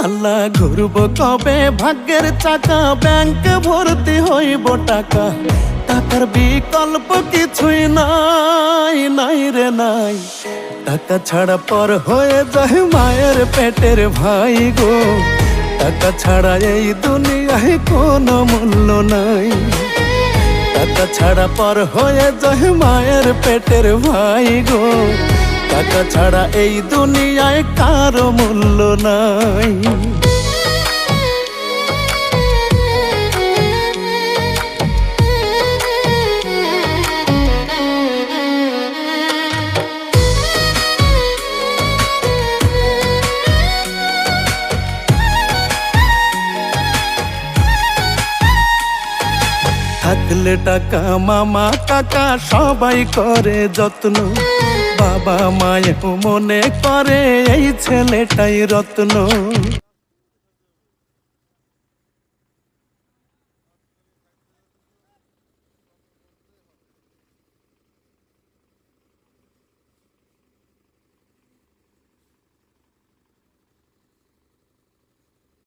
আল্লাহ ঘুরব কবে ভাগ্যের চাকা, ব্যাংক ভর্তি হইব টাকা, টাকার বিকল্প কিছুই নাই, নাই রে নাই। টাকা ছাড়া পর হয়ে যায় মায়ের পেটের ভাই গো, টাকা ছাড়া এই দুনিয়ায় কোনো মূল্য নাই। টাকা ছাড়া পর হয়ে যায় মায়ের পেটের ভাই গো, টাকা ছাড়া এই দুনিয়ায় কারো মূল্য নাই। থাকলে টাকা মামা কাকা সবাই করে যত্ন, বাবা মায়েও মনে করে এই ছেলেটাই রত্ন।